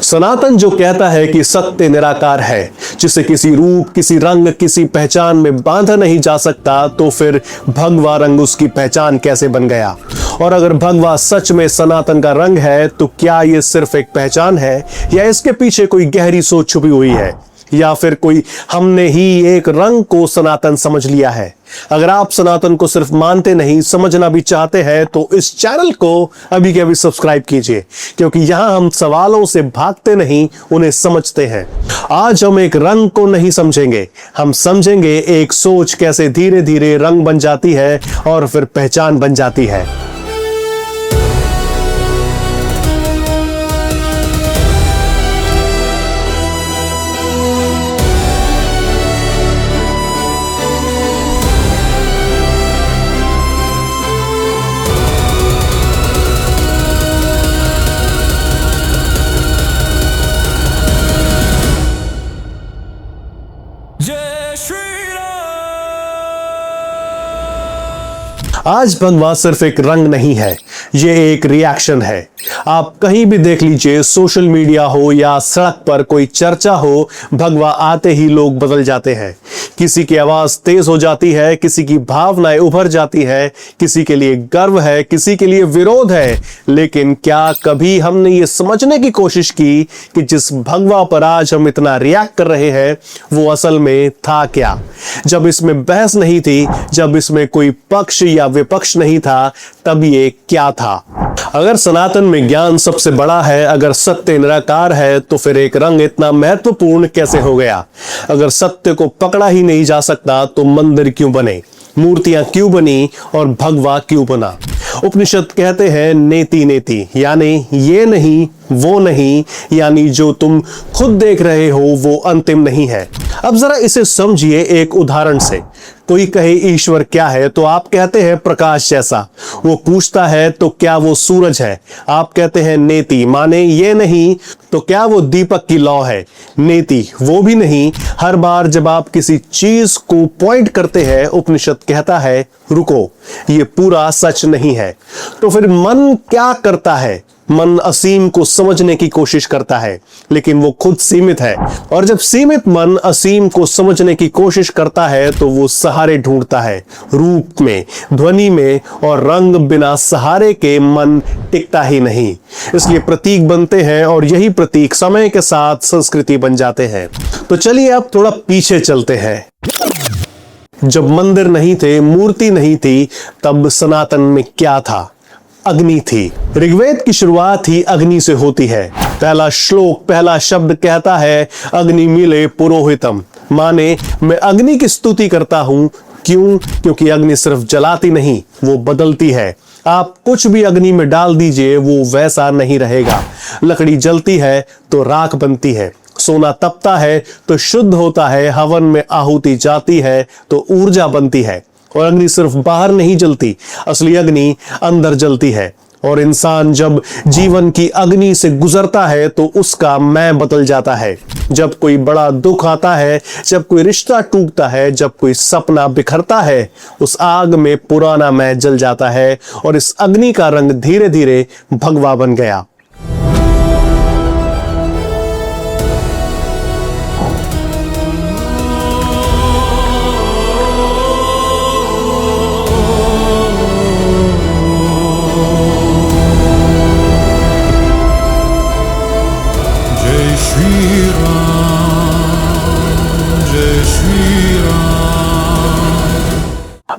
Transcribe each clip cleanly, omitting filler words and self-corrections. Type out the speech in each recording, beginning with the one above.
सनातन जो कहता है कि सत्य निराकार है, जिसे किसी रूप, किसी रंग, किसी पहचान में बांधा नहीं जा सकता, तो फिर भगवा रंग उसकी पहचान कैसे बन गया? और अगर भगवा सच में सनातन का रंग है, तो क्या ये सिर्फ एक पहचान है या इसके पीछे कोई गहरी सोच छुपी हुई है, या फिर कोई हमने ही एक रंग को सनातन समझ लिया है? अगर आप सनातन को सिर्फ मानते नहीं, समझना भी चाहते हैं, तो इस चैनल को अभी के अभी सब्सक्राइब कीजिए, क्योंकि यहां हम सवालों से भागते नहीं, उन्हें समझते हैं। आज हम एक रंग को नहीं समझेंगे, हम समझेंगे एक सोच कैसे धीरे धीरे रंग बन जाती है और फिर पहचान बन जाती है। आज भगवा सिर्फ एक रंग नहीं है, ये एक रिएक्शन है। आप कहीं भी देख लीजिए, सोशल मीडिया हो या सड़क पर कोई चर्चा हो, भगवा आते ही लोग बदल जाते हैं। किसी की आवाज तेज हो जाती है, किसी की भावनाएं उभर जाती है, किसी के लिए गर्व है, किसी के लिए विरोध है। लेकिन क्या कभी हमने ये समझने की कोशिश की कि जिस भगवा पर आज हम इतना रिएक्ट कर रहे हैं, वो असल में था क्या? जब इसमें बहस नहीं थी, जब इसमें कोई पक्ष या विपक्ष नहीं था, तब ये क्या था? अगर सनातन में ज्ञान सबसे बड़ा है, अगर सत्य निराकार है, तो फिर एक रंग इतना महत्वपूर्ण कैसे हो गया? अगर सत्य को पकड़ा ही नहीं जा सकता, तो मंदिर क्यों बने, मूर्तियां क्यों बनी और भगवा क्यों बना? उपनिषद कहते हैं नेति नेति, यानी ये नहीं वो नहीं, यानी जो तुम खुद देख रहे हो वो अंतिम नहीं है। अब जरा इसे समझिए एक उदाहरण से। कोई कहे ईश्वर क्या है, तो आप कहते हैं प्रकाश जैसा। वो पूछता है तो क्या वो सूरज है? आप कहते हैं नेति, माने ये नहीं। तो क्या वो दीपक की लौ है? नेति, वो भी नहीं। हर बार जब आप किसी चीज को पॉइंट करते हैं, उपनिषद कहता है रुको, ये पूरा सच नहीं है। तो फिर मन क्या करता है? मन असीम को समझने की कोशिश करता है, लेकिन वो खुद सीमित है। और जब सीमित मन असीम को समझने की कोशिश करता है, तो वो सहारे ढूंढता है, रूप में, ध्वनि में, और रंग बिना सहारे के मन टिकता ही नहीं। इसलिए प्रतीक बनते हैं, और यही प्रतीक समय के साथ संस्कृति बन जाते हैं। तो चलिए अब थोड़ा पीछे चलते हैं। जब मंदिर नहीं थे, मूर्ति नहीं थी, तब सनातन में क्या था? अग्नि थी। ऋग्वेद की शुरुआत ही अग्नि से होती है। पहला श्लोक, पहला शब्द कहता है अग्नि मिले पुरोहितम, माने मैं अग्नि की स्तुति करता हूं। क्यों? क्योंकि अग्नि सिर्फ जलाती नहीं, वो बदलती है। आप कुछ भी अग्नि में डाल दीजिए, वो वैसा नहीं रहेगा। लकड़ी जलती है तो राख बनती है, सोना तपता है तो शुद्ध होता है, हवन में आहुति जाती है तो ऊर्जा बनती है। और अग्नि सिर्फ बाहर नहीं जलती, असली अग्नि अंदर जलती है। और इंसान जब जीवन की अग्नि से गुजरता है, तो उसका मैं बदल जाता है। जब कोई बड़ा दुख आता है, जब कोई रिश्ता टूटता है, जब कोई सपना बिखरता है, उस आग में पुराना मैं जल जाता है, और इस अग्नि का रंग धीरे धीरे भगवा बन गया।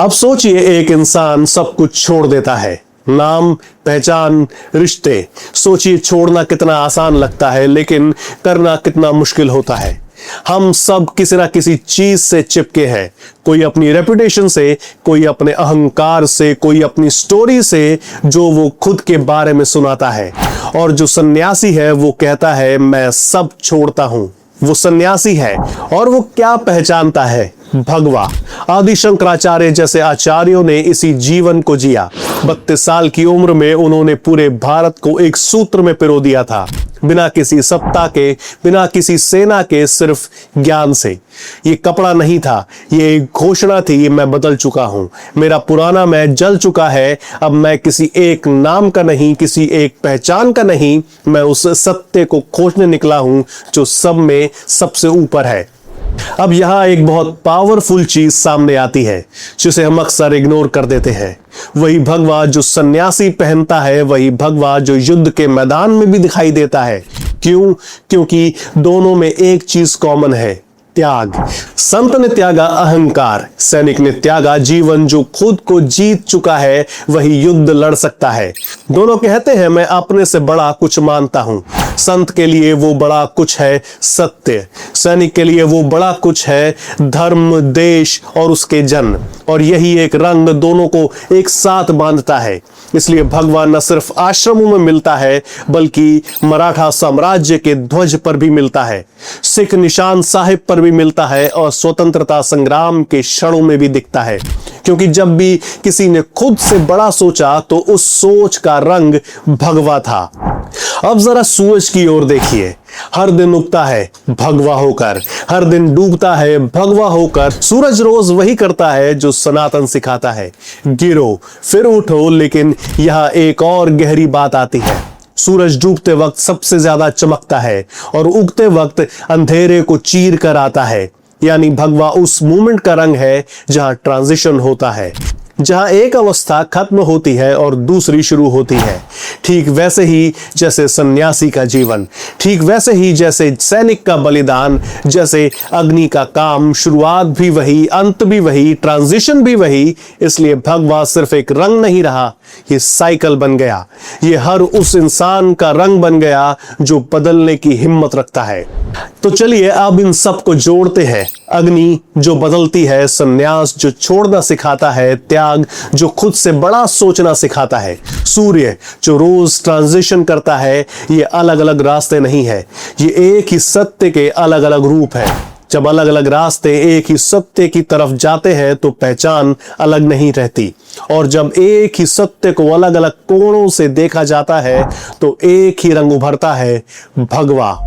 अब सोचिए, एक इंसान सब कुछ छोड़ देता है, नाम, पहचान, रिश्ते। सोचिए छोड़ना कितना आसान लगता है, लेकिन करना कितना मुश्किल होता है। हम सब किसी ना किसी चीज से चिपके हैं, कोई अपनी रेपुटेशन से, कोई अपने अहंकार से, कोई अपनी स्टोरी से जो वो खुद के बारे में सुनाता है। और जो सन्यासी है वो कहता है मैं सब छोड़ता हूं। वो सन्यासी है, और वो क्या पहचानता है? भगवा। आदि शंकराचार्य जैसे आचार्यों ने इसी जीवन को जिया। 32 साल की उम्र में उन्होंने पूरे भारत को एक सूत्र में पिरो दिया था, बिना किसी सत्ता के, बिना किसी सेना के, सिर्फ ज्ञान से। ये कपड़ा नहीं था, ये एक घोषणा थी, मैं बदल चुका हूं, मेरा पुराना मैं जल चुका है। अब मैं किसी एक नाम का नहीं, किसी एक पहचान का नहीं, मैं उस सत्य को खोजने निकला हूं जो सब में सबसे ऊपर है। अब यहां एक बहुत पावरफुल चीज सामने आती है जिसे हम अक्सर इग्नोर कर देते हैं। वही भगवा जो सन्यासी पहनता है, वही भगवा जो युद्ध के मैदान में भी दिखाई देता है। क्यों? क्योंकि दोनों में एक चीज कॉमन है, त्याग। संत ने त्यागा अहंकार, सैनिक ने त्यागा जीवन। जो खुद को जीत चुका है वही युद्ध लड़ सकता है। दोनों कहते हैं मैं अपने से बड़ा कुछ मानता हूं। संत के लिए वो बड़ा कुछ है सत्य, सैनिक के लिए वो बड़ा कुछ है धर्म, देश और उसके जन। और यही एक रंग दोनों को एक साथ बांधता है। इसलिए भगवा न सिर्फ आश्रमों में मिलता है बल्कि मराठा साम्राज्य के ध्वज पर भी मिलता है, सिख निशान साहिब पर भी मिलता है और स्वतंत्रता संग्राम के क्षणों में भी दिखता है। क्योंकि जब भी किसी ने खुद से बड़ा सोचा तो उस सोच का रंग भगवा था। अब जरा सूरज की ओर देखिए, हर दिन उगता है भगवा होकर, हर दिन डूबता है भगवा होकर। सूरज रोज वही करता है जो सनातन सिखाता है, गिरो फिर उठो। लेकिन यह एक और गहरी बात आती है, सूरज डूबते वक्त सबसे ज्यादा चमकता है और उगते वक्त अंधेरे को चीर कर आता है। यानी भगवा उस मोमेंट का रंग है जहां ट्रांजिशन होता है, जहां एक अवस्था खत्म होती है और दूसरी शुरू होती है। ठीक वैसे ही जैसे सन्यासी का जीवन, ठीक वैसे ही जैसे सैनिक का बलिदान, जैसे अग्नि का काम, शुरुआत भी वही, अंत भी वही, ट्रांजिशन भी वही। इसलिए भगवा सिर्फ एक रंग नहीं रहा, ये साइकिल बन गया। ये हर उस इंसान का रंग बन गया जो बदलने की हिम्मत रखता है। तो चलिए अब इन सब को जोड़ते हैं। अग्नि जो बदलती है, सन्यास जो छोड़ना सिखाता है, त्याग जो खुद से बड़ा सोचना सिखाता है, सूर्य जो रोज ट्रांजिशन करता है। ये अलग अलग रास्ते नहीं है, ये एक ही सत्य के अलग अलग रूप है। जब अलग अलग रास्ते एक ही सत्य की तरफ जाते हैं तो पहचान अलग नहीं रहती। और जब एक ही सत्य को अलग अलग कोणों से देखा जाता है तो एक ही रंग उभरता है, भगवा।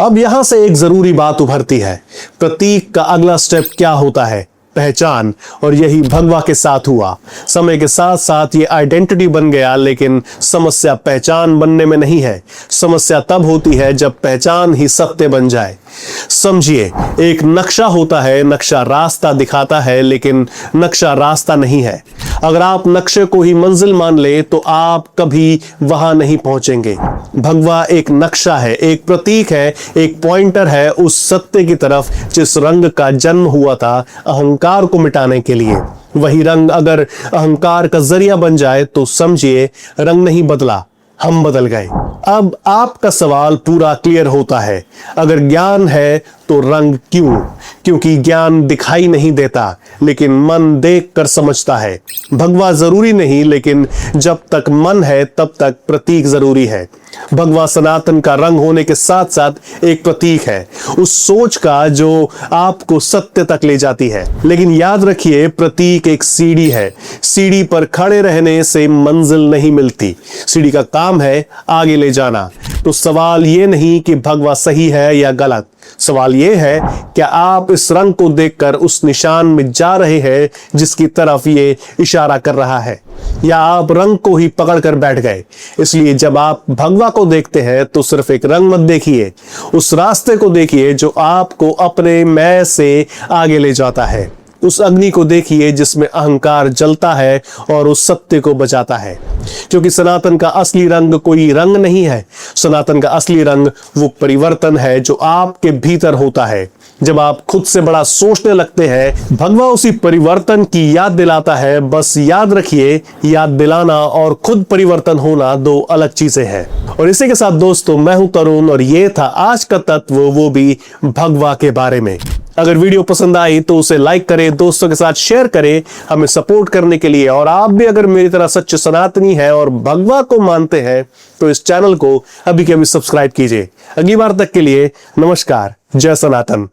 अब यहां से एक जरूरी बात उभरती है, प्रतीक का अगला स्टेप क्या होता है? पहचान। और यही भगवा के साथ हुआ। समय के साथ साथ ये आइडेंटिटी बन गया, लेकिन समस्या पहचान बनने में नहीं है। समस्या तब होती है जब पहचान ही सत्य बन जाए। समझिए, एक नक्शा होता है, नक्शा रास्ता दिखाता है, लेकिन नक्शा रास्ता नहीं है। अगर आप नक्शे को ही मंजिल मान ले तो आप कभी वहां नहीं पहुंचेंगे। भगवा एक नक्शा है, एक प्रतीक है, एक पॉइंटर है उस सत्य की तरफ जिस रंग का जन्म हुआ था अहंकार को मिटाने के लिए। वही रंग अगर अहंकार का जरिया बन जाए तो समझिए रंग नहीं बदला, हम बदल गए। अब आपका सवाल पूरा क्लियर होता है, अगर ज्ञान है तो रंग क्यों? क्योंकि ज्ञान दिखाई नहीं देता लेकिन मन देख कर समझता है। भगवा जरूरी नहीं, लेकिन जब तक मन है तब तक प्रतीक जरूरी है। भगवा सनातन का रंग होने के साथ साथ एक प्रतीक है, उस सोच का जो आपको सत्य तक ले जाती है। लेकिन याद रखिए, प्रतीक एक सीढ़ी है। सीढ़ी पर खड़े रहने से मंजिल नहीं मिलती, सीढ़ी का काम है आगे ले जाना। तो सवाल ये नहीं कि भगवा सही है या गलत, सवाल यह है क्या आप इस रंग को देखकर उस निशान में जा रहे हैं जिसकी तरफ ये इशारा कर रहा है, या आप रंग को ही पकड़ कर बैठ गए। इसलिए जब आप भगवा को देखते हैं तो सिर्फ एक रंग मत देखिए, उस रास्ते को देखिए जो आपको अपने मैं से आगे ले जाता है। उस अग्नि को देखिए जिसमें अहंकार जलता है और उस सत्य को बचाता है। क्योंकि सनातन का असली रंग कोई रंग नहीं है, सनातन का असली रंग वो परिवर्तन है जो आपके भीतर होता है। जब आप खुद से बड़ा सोचने लगते हैं, भगवा उसी परिवर्तन की याद दिलाता है। बस याद रखिए, याद दिलाना और खुद परिवर्तन होना दो अलग चीजें हैं। और इसी के साथ दोस्तों, मैं हूं तरुण और ये था आज का तत्व, वो भी भगवा के बारे में। अगर वीडियो पसंद आई तो उसे लाइक करें, दोस्तों के साथ शेयर करें हमें सपोर्ट करने के लिए। और आप भी अगर मेरी तरह सच्चे सनातनी हैं और भगवा को मानते हैं तो इस चैनल को अभी के अभी सब्सक्राइब कीजिए। अगली बार तक के लिए नमस्कार, जय सनातन।